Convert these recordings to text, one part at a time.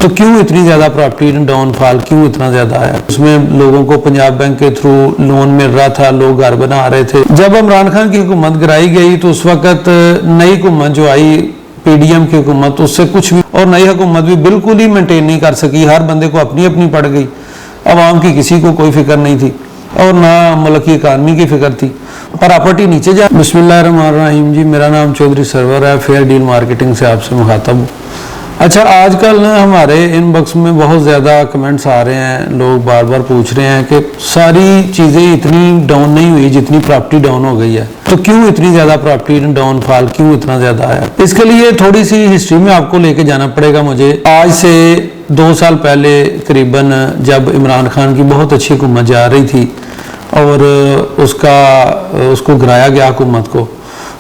तो क्यों इतनी ज़्यादा प्रॉपर्टी डाउनफॉल क्यों इतना ज़्यादा आया? उसमें लोगों को पंजाब बैंक के थ्रू लोन मिल रहा था, लोग घर बना रहे थे। जब इमरान खान की हुकूमत गिराई गई तो उस वक्त नई हुकूमत जो आई पीडीएम की हुकूमत, उससे कुछ भी और नई हुकूमत भी बिल्कुल ही मेंटेन नहीं कर सकी। हर बंदे को अपनी अपनी पड़ गई, आवाम की किसी को कोई फिक्र नहीं थी और ना मुल्क की इकानमी की फिक्र थी। प्रॉपर्टी नीचे जा। बिस्मिल्लाहिर्रहमानिर्रहीम जी, मेरा नाम चौधरी सरवर है, फेयर डील मार्केटिंग से आपसे मुखातब हूँ। अच्छा, आजकल ना हमारे इनबॉक्स में बहुत ज़्यादा कमेंट्स आ रहे हैं, लोग बार बार पूछ रहे हैं कि सारी चीज़ें इतनी डाउन नहीं हुई जितनी प्रॉपर्टी डाउन हो गई है, तो क्यों इतनी ज़्यादा प्रॉपर्टी डाउनफॉल क्यों इतना ज़्यादा आया? इसके लिए थोड़ी सी हिस्ट्री में आपको लेके जाना पड़ेगा मुझे। आज से 2 साल पहले करीबन, जब इमरान खान की बहुत अच्छी हुकूमत जा रही थी और उसको गिराया गया हुकूमत को,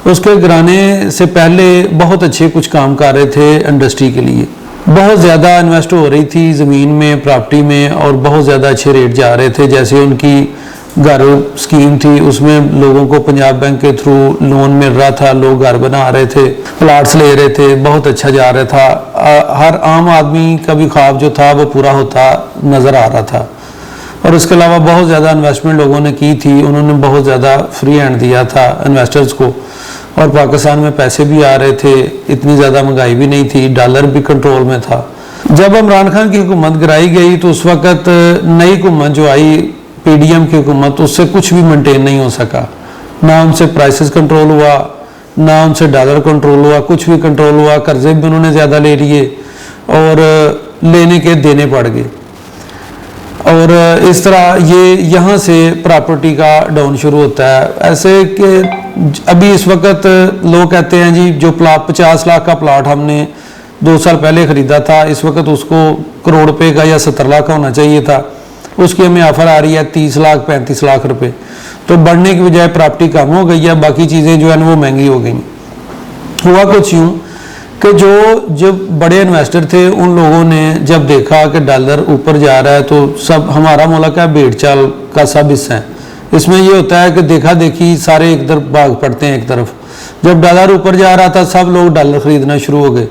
उसके गिराने से पहले बहुत अच्छे कुछ काम कर रहे थे इंडस्ट्री के लिए। बहुत ज़्यादा इन्वेस्ट हो रही थी ज़मीन में, प्रॉपर्टी में, और बहुत ज़्यादा अच्छे रेट जा रहे थे। जैसे उनकी घर स्कीम थी, उसमें लोगों को पंजाब बैंक के थ्रू लोन मिल रहा था, लोग घर बना रहे थे, प्लाट्स ले रहे थे, बहुत अच्छा जा रहा था। हर आम आदमी का भी ख्वाब जो था वो पूरा होता नज़र आ रहा था। और उसके अलावा बहुत ज़्यादा इन्वेस्टमेंट लोगों ने की थी, उन्होंने बहुत ज़्यादा फ्री हैंड दिया था इन्वेस्टर्स को, और पाकिस्तान में पैसे भी आ रहे थे, इतनी ज़्यादा महंगाई भी नहीं थी, डॉलर भी कंट्रोल में था। जब इमरान खान की हुकूमत गिराई गई तो उस वक्त नई हुकूमत जो आई पीडीएम की हुकूमत, उससे कुछ भी मेंटेन नहीं हो सका। ना उनसे प्राइसेस कंट्रोल हुआ, ना उनसे डॉलर कंट्रोल हुआ, कुछ भी कंट्रोल हुआ। कर्जे भी उन्होंने ज़्यादा ले लिए और लेने के देने पड़ गए, और इस तरह ये यहाँ से प्रॉपर्टी का डाउन शुरू होता है। ऐसे कि अभी इस वक्त लोग कहते हैं जी, जो प्लाट 50 लाख का प्लाट हमने 2 साल पहले ख़रीदा था, इस वक्त उसको करोड़ रुपए का या 70 लाख का होना चाहिए था, उसकी हमें ऑफ़र आ रही है 30 लाख 35 लाख रुपए। तो बढ़ने की बजाय प्रॉपर्टी कम हो गई है, बाकी चीज़ें जो है ना वो महंगी हो गई। हुआ कुछ यूँ कि जो बड़े इन्वेस्टर थे, उन लोगों ने जब देखा कि डॉलर ऊपर जा रहा है, तो सब हमारा मुल्क है भेड़ चाल का सब हिस्सा है। इसमें ये होता है कि देखा देखी सारे एक तरफ भाग पड़ते हैं एक तरफ। जब डॉलर ऊपर जा रहा था, सब लोग डॉलर ख़रीदना शुरू हो गए,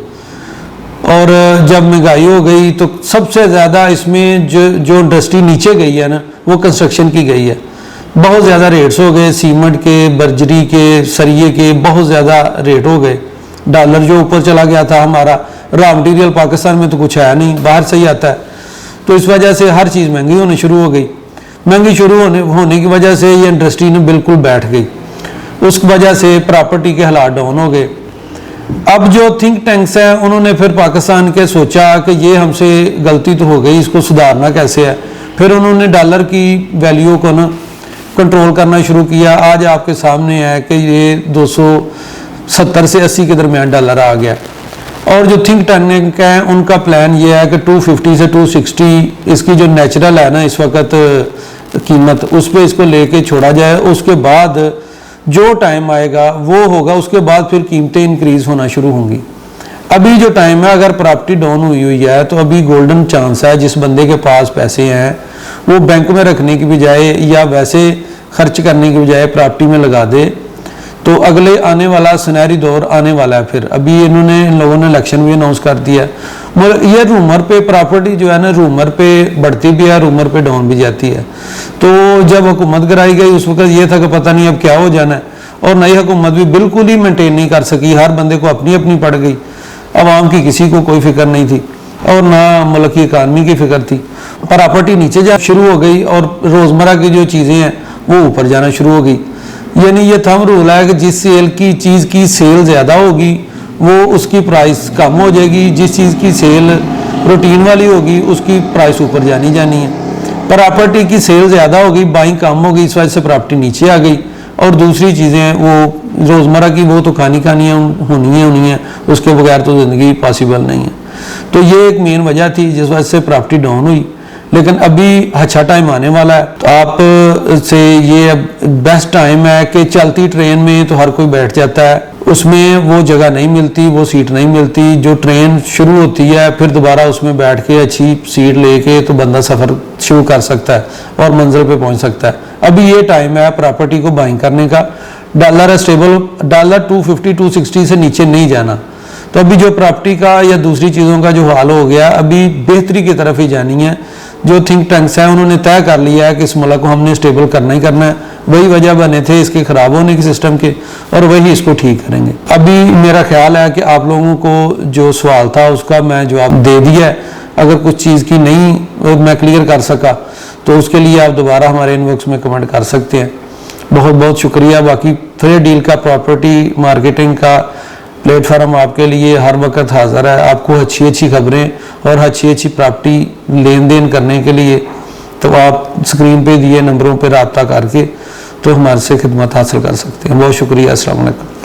और जब महंगाई हो गई तो सबसे ज़्यादा इसमें जो इंडस्ट्री नीचे गई है ना, वो कंस्ट्रक्शन की गई है। बहुत ज़्यादा रेट्स हो गए, सीमेंट के, बर्जरी के, सरिये के बहुत ज़्यादा रेट हो गए। डॉलर जो ऊपर चला गया था, हमारा रॉ मटीरियल पाकिस्तान में तो कुछ है नहीं, बाहर से ही आता है, तो इस वजह से हर चीज़ महंगी होनी शुरू हो गई। महंगी शुरू होने की वजह से ये इंडस्ट्री ने बिल्कुल बैठ गई, उस वजह से प्रॉपर्टी के हालात डाउन हो गए। अब जो थिंक टैंक्स हैं, उन्होंने फिर पाकिस्तान के सोचा कि ये हमसे गलती तो हो गई, इसको सुधारना कैसे है। फिर उन्होंने डॉलर की वैल्यू को ना कंट्रोल करना शुरू किया। आज आपके सामने है कि ये 270 से 80 के दरमियान डॉलर आ गया, और जो थिंक टैंक है उनका प्लान ये है कि 250 से 260 इसकी जो नेचुरल है ना इस वक्त कीमत, उस पर इसको लेके छोड़ा जाए। उसके बाद जो टाइम आएगा वो होगा, उसके बाद फिर कीमतें इंक्रीज होना शुरू होंगी। अभी जो टाइम है, अगर प्रॉपर्टी डाउन हुई है तो अभी गोल्डन चांस है, जिस बंदे के पास पैसे हैं वो बैंक में रखने की बजाय या वैसे खर्च करने की बजाय प्रॉपर्टी में लगा दे, तो अगले आने वाला सुनहरी दौर आने वाला है। फिर अभी इन लोगों ने इलेक्शन भी अनाउंस कर दिया। मगर ये रूमर पे प्रॉपर्टी जो है ना, रूमर पे बढ़ती भी है, रूमर पे डाउन भी जाती है। तो जब हुकूमत गिराई गई उस वक्त ये था कि पता नहीं अब क्या हो जाना है, और नई हुकूमत भी बिल्कुल ही मेंटेन नहीं कर सकी। हर बंदे को अपनी अपनी पड़ गई, आवाम की किसी को कोई फिक्र नहीं थी और ना मुल्क की इकानमी की फिक्र थी। प्रॉपर्टी नीचे जा शुरू हो गई और रोज़मर्रा की जो चीज़ें हैं वो ऊपर जाना शुरू हो गई। यानी ये थंब रूल है कि जिस चीज़ की सेल ज़्यादा होगी वो उसकी प्राइस कम हो जाएगी, जिस चीज़ की सेल रूटीन वाली होगी उसकी प्राइस ऊपर जानी है। प्रॉपर्टी की सेल ज़्यादा होगी, बाइंग कम होगी, इस वजह से प्रॉपर्टी नीचे आ गई, और दूसरी चीज़ें वो रोज़मर्रा की वो तो खानी होनी है, उसके बगैर तो ज़िंदगी पॉसिबल नहीं है। तो ये एक मेन वजह थी जिस वजह से प्रॉपर्टी डाउन हुई। लेकिन अभी अच्छा टाइम आने वाला है, तो आप से ये बेस्ट टाइम है कि चलती ट्रेन में तो हर कोई बैठ जाता है, उसमें वो जगह नहीं मिलती, वो सीट नहीं मिलती। जो ट्रेन शुरू होती है फिर दोबारा उसमें बैठ के अच्छी सीट लेके तो बंदा सफ़र शुरू कर सकता है और मंजिल पे पहुंच सकता है। अभी ये टाइम है प्रॉपर्टी को बाइंग करने का। डॉलर है स्टेबल, डॉलर 250 260 से नीचे नहीं जाना। तो अभी जो प्रॉपर्टी का या दूसरी चीज़ों का जो हाल हो गया, अभी बेहतरी की तरफ ही जानी है। जो थिंक टैंक्स हैं उन्होंने तय कर लिया है कि इस मुल्क को हमने स्टेबल करना ही करना है, वही वजह बने थे इसके ख़राब होने के सिस्टम के, और वही इसको ठीक करेंगे। अभी मेरा ख्याल है कि आप लोगों को जो सवाल था उसका मैं जवाब दे दिया है। अगर कुछ चीज़ की नहीं मैं क्लियर कर सका तो उसके लिए आप दोबारा हमारे इनबॉक्स में कमेंट कर सकते हैं। बहुत बहुत शुक्रिया। बाकी फेयर डील का प्रॉपर्टी मार्केटिंग का प्लेटफॉर्म आपके लिए हर वक्त हाज़िर है। आपको अच्छी अच्छी खबरें और अच्छी अच्छी प्रॉपर्टी लेन देन करने के लिए तो आप स्क्रीन पे दिए नंबरों पर रब्ता करके तो हमारे से खिदमत हासिल कर सकते हैं। बहुत शुक्रिया। अस्सलाम वालेकुम।